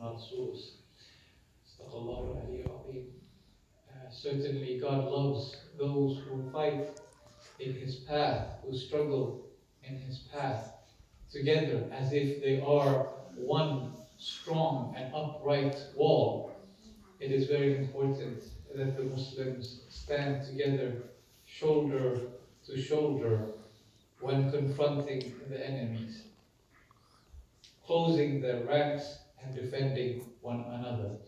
مرصوص. صدق الله العلي العظيم. Certainly God loves those who fight in His path, who struggle in His path together as if they are one strong and upright wall. It is very important that the Muslims stand together, shoulder to shoulder, when confronting the enemies, closing their ranks and defending one another.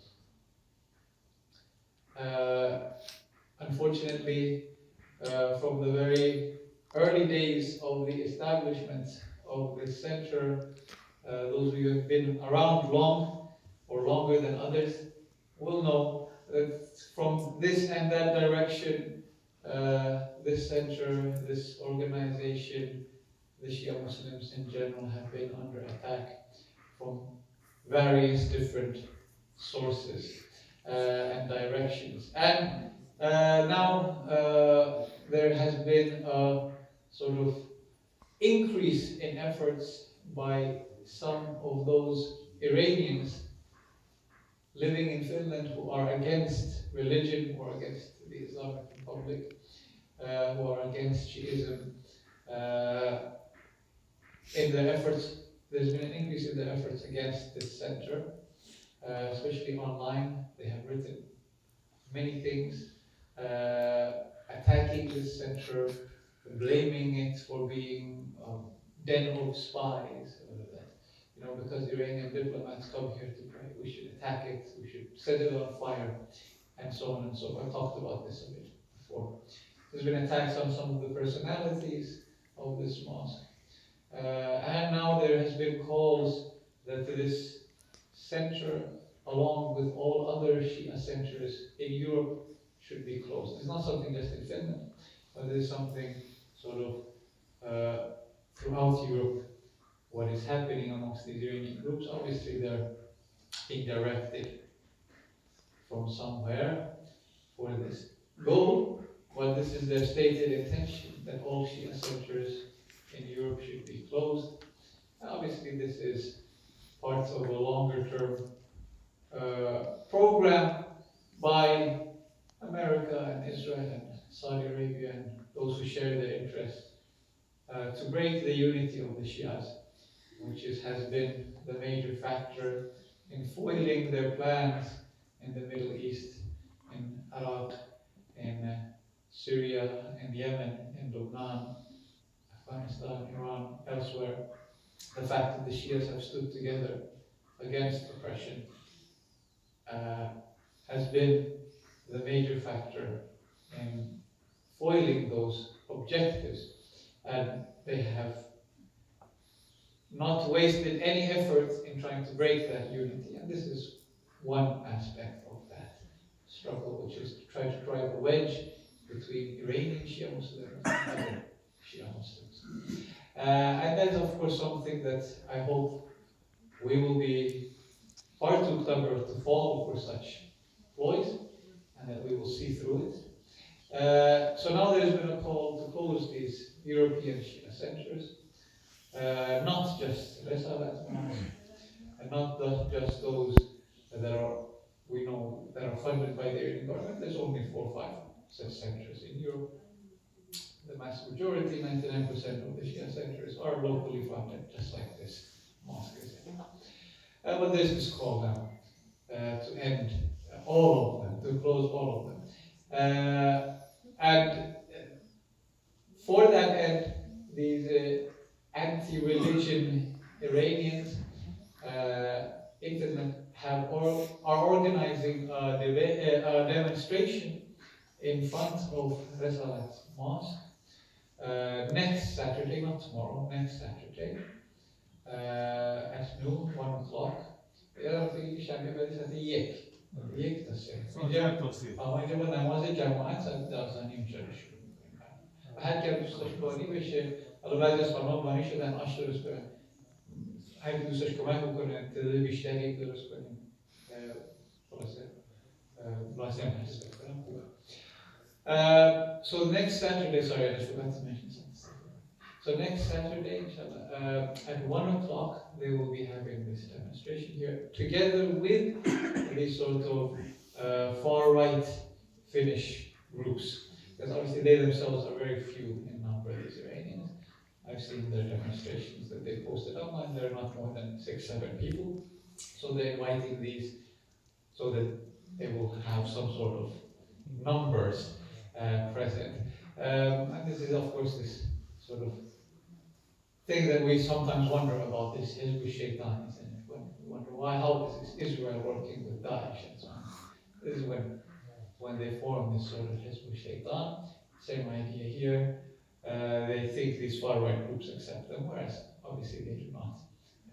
Unfortunately, from the very early days of the establishment of this center, those of you who have been around long or longer than others will know that from this and that direction, this center, this organization, the Shia Muslims in general have been under attack from various different sources and directions. And now there has been a sort of increase in efforts by some of those Iranians living in Finland who are against religion or against the Islamic Republic, who are against Shiism. In their efforts, there's been an increase in their efforts against this center, especially online. They have written many things attacking this center, blaming it for being a den of spies, because Iranian diplomats come here to pray. We should attack it, we should set it on fire, and so on and so forth. I talked about this a bit before. There's been attacks on some of the personalities of this mosque. And now there has been calls that this center, along with all other Shia centers in Europe, should be closed. It's not something just in Finland, but it is something sort of throughout Europe. What is happening amongst these Iranian groups, obviously they're being directed from somewhere for this goal, but this is their stated intention, that all Shia centers in Europe should be closed. And obviously this is part of a longer term program by America and Israel and Saudi Arabia and those who share their interests to break the unity of the Shias, which has been the major factor in foiling their plans in the Middle East, in Iraq, in Syria, in Yemen, in Lebanon, Afghanistan, Iran, elsewhere. The fact that the Shias have stood together against oppression has been the major factor in foiling those objectives, and they have not wasted any effort in trying to break that unity. And this is one aspect of that struggle, which is to try to drive a wedge between Iranian Shia Muslims and other Shia Muslims. And that's of course something that I hope we will be far too clever to fall for such ploys, and that we will see through it. So now there's been a call to close these European Shia centers, not just Resalat Mosque, and not just those that are, we know, that are funded by the Iranian government. There's only 4 or 5 such centers in Europe. The mass majority, 99% of the Shia centers, are locally funded, just like this mosque is. But there's this call now to end all of them, to close all of them. And for that end, these anti-religion Iranians in Finland are organizing a demonstration in front of Resalat Mosque next Saturday, not tomorrow, next Saturday, at noon, 1 o'clock. یک تا سه اینجا با نماز جماعت ساعت 12 نیم شروع میکنیم و هر کی دوست داشت بانی بشه. حالا بعضی از خانم‌ها بانی شدن، آش درست کنن، هر کی دوست داشت کمک بکنه، تعداد بیشتری درست کنیم. خلاصه لازم هست بکنم خوبه. So next Saturday, sorry, I forgot to mention something. So next Saturday, inshallah, at 1 o'clock, they will be having this demonstration here. here, together with these sort of far-right Finnish groups, because obviously they themselves are very few in number, these Iranians. I've seen their demonstrations that they posted online, they're not more than 6-7 people. So they're inviting these so that they will have some sort of numbers present. And this is, of course, this sort of thing that we sometimes wonder about, this Hizb Shaitan, isn't it? When we wonder how is Israel working with Daesh and so on. This is when they form this sort of Hizb Shaitan. Same idea here. They think these far-right groups accept them, whereas obviously they do not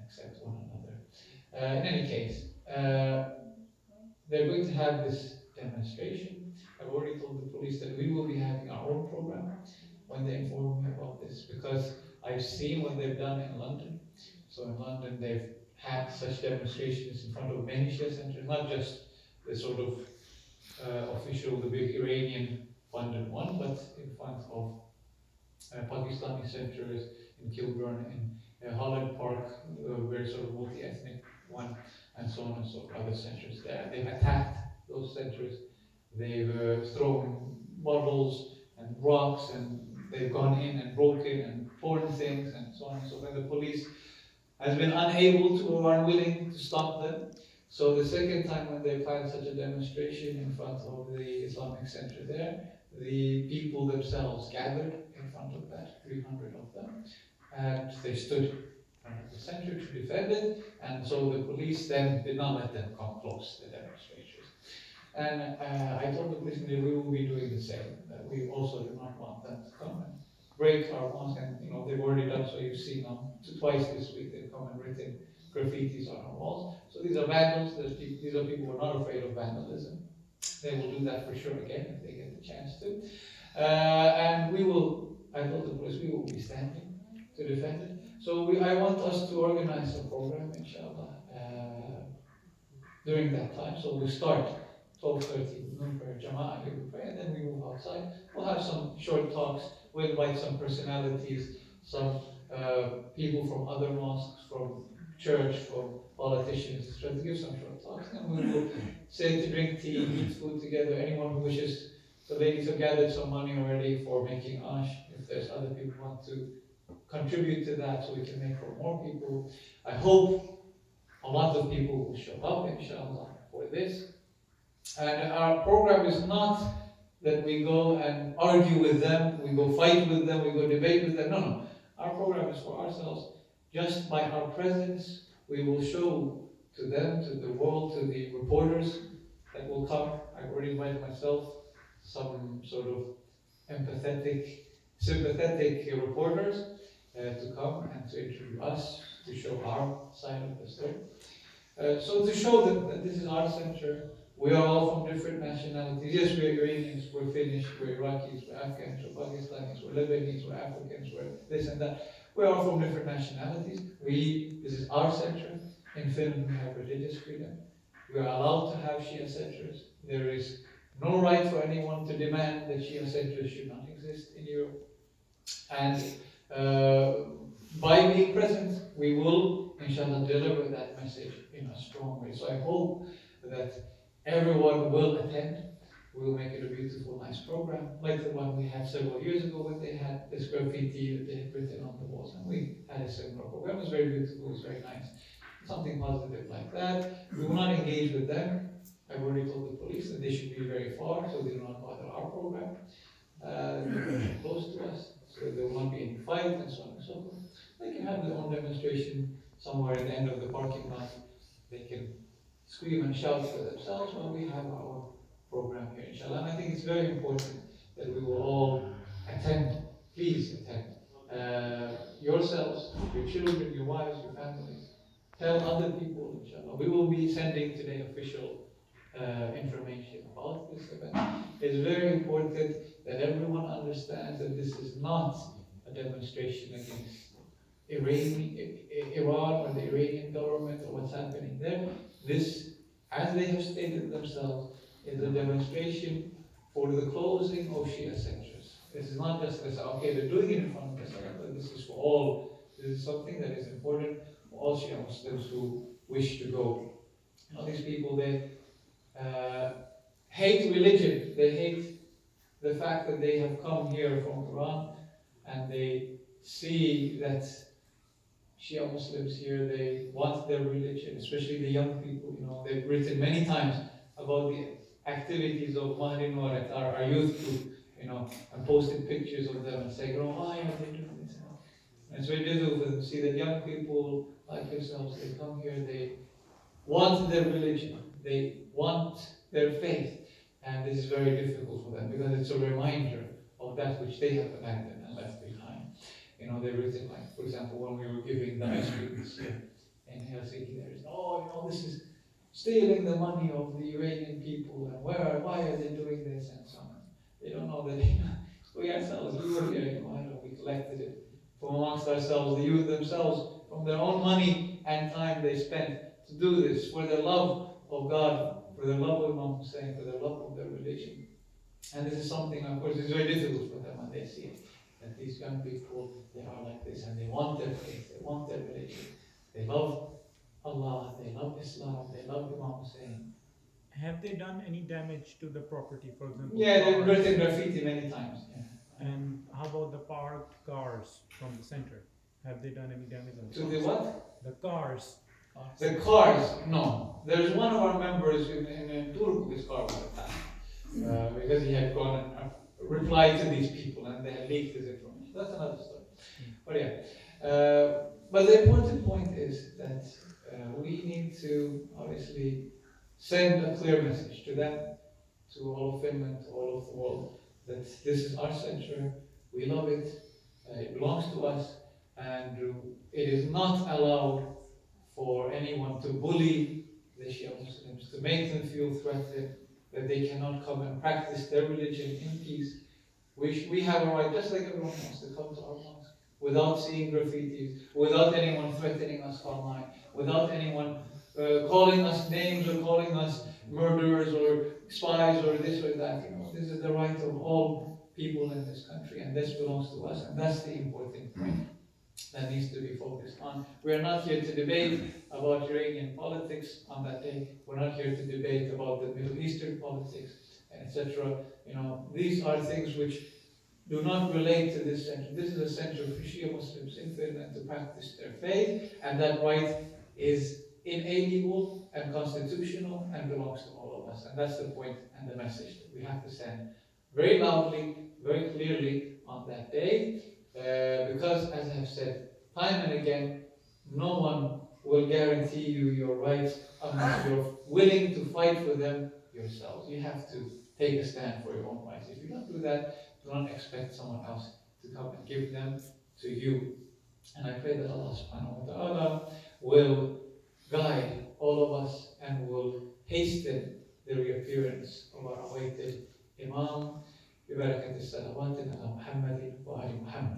accept one another. In any case, they're going to have this demonstration. I've already told the police that we will be having our own program when they inform me about this, because I've seen what they've done in London. So in London, they've had such demonstrations in front of many Shia centers, not just the sort of official, the big Iranian funded one, but in front of Pakistani centers in Kilburn, in Holland Park, very sort of multi-ethnic one, and so on and so forth, other centers there. They've attacked those centers. They've thrown bottles and rocks, and they've gone in and broken and torn things and so on and so forth. The police has been unable to or unwilling to stop them. So the second time when they planned such a demonstration in front of the Islamic Center there, the people themselves gathered in front of that, 300 of them, and they stood in front of the center to defend it, and so the police then did not let them come close, the demonstrators. And I told the policemen that we will be doing the same, that we also do not want them to come and break our mosque, and they've already done so. You've seen them twice this week. They've come and written graffitis on our walls. So these are vandals. These are people who are not afraid of vandalism. They will do that for sure again if they get the chance to. And we will. I told the police we will be standing to defend it. So I want us to organize a program, inshallah, during that time. So we start 12:30 noon prayer, Jumma, we pray, and then we move outside. We'll have some short talks. We'll invite some personalities, some people from other mosques, from church, from politicians, try to give some short talks. And we will say to drink tea, eat food together. Anyone who wishes, the ladies have gathered some money already for making ash. If there's other people who want to contribute to that so we can make for more people. I hope a lot of people will show up, inshallah, for this. And our program is not that we go and argue with them, we go fight with them, we go debate with them. No, no. Our program is for ourselves. Just by our presence, we will show to them, to the world, to the reporters that will come. I've already invited myself, some sort of empathetic, sympathetic reporters to come and to interview us, to show our side of the story. So to show them that this is our center, we are all from different nationalities. Yes, we're Iranians, we're Finnish, we're Iraqis, we're Afghans, we're Pakistanis, we're Lebanese, we're Africans, we're this and that. We're all from different nationalities. This is our center. In Finland, we have religious freedom. We are allowed to have Shia centers. There is no right for anyone to demand that Shia centers should not exist in Europe. And by being present, we will, inshallah, deliver that message in a strong way. So I hope that everyone will attend. We will make it a beautiful, nice program, like the one we had several years ago when they had this graffiti that they had written on the walls. And we had a similar program. It was very beautiful, it was very nice. Something positive like that. We will not engage with them. I've already told the police that they should be very far, so they do not bother our program. They're very close to us, so there will not be any fight and so on and so forth. They can have their own demonstration somewhere at the end of the parking lot. They can scream and shout for themselves while we have our program here, inshallah. And I think it's very important that we will all attend. Please attend. Yourselves, your children, your wives, your families. Tell other people, inshallah. We will be sending today official information about this event. It's very important that everyone understands that this is not a demonstration against Iran or the Iranian government or what's happening there. This, as they have stated themselves, is a demonstration for the closing of Shia centers. This is not just this, okay, they're doing it in front of us, but this is for all. This is something that is important for all Shia Muslims who wish to go. All these people, they hate religion. They hate the fact that they have come here from Iran and they see that Shia Muslims here, they want their religion, especially the young people. They've written many times about the activities of Mahri Noor at our youth group, and posted pictures of them and saying, why are they doing this? And it's very difficult for them to see that young people like yourselves, they come here, they want their religion, they want their faith, and this is very difficult for them because it's a reminder of that which they have abandoned and left behind. They've written, like, for example, when we were giving the ice cream this year in Helsinki, there's, this is stealing the money of the Iranian people, and why are they doing this, and so on. They don't know that we ourselves, we were here, we collected it from amongst ourselves, the youth themselves, from their own money and time they spent to do this, for their love of God, for their love of Imam Hussein, for their love of their religion. And this is something, of course, is very difficult for them when they see it, that these young people, they are like this, and they want their faith, they want their religion, they love Allah, they love Islam, they love Imam Hussein. Have they done any damage to the property, for example? Yeah, they've written graffiti many times. Yeah. And how about the parked cars from the center? Have they done any damage on To the what? The cars. The cars, no. There's one of our members in Turku, his car was attacked because he had gone and replied to these people and they had leaked his information. That's another story. But yeah. But the important point is that we need to obviously send a clear message to them, to all of Finland, to all of the world, that this is our center, we love it, it belongs to us, and it is not allowed for anyone to bully the Shia Muslims, to make them feel threatened, that they cannot come and practice their religion in peace. We have a right, just like everyone else, to come to our mosque without seeing graffitis, without anyone threatening us online, without anyone calling us names or calling us murderers or spies or this or that. This is the right of all people in this country, and this belongs to us, and that's the important point that needs to be focused on. We are not here to debate about Iranian politics on that day. We're not here to debate about the Middle Eastern politics, etc. These are things which do not relate to this center. This is a center for Shia Muslims in Finland to practice their faith, and that right is inalienable and constitutional and belongs to all of us. And that's the point and the message that we have to send very loudly, very clearly on that day. Because, as I have said time and again, no one will guarantee you your rights unless you're willing to fight for them yourselves. You have to take a stand for your own rights. If you don't do that, do not expect someone else to come and give them to you. And I pray that Allah subhanahu wa ta'ala will guide all of us and will hasten the reappearance of our awaited Imam. ببركة الصلوات على محمد وآل محمد.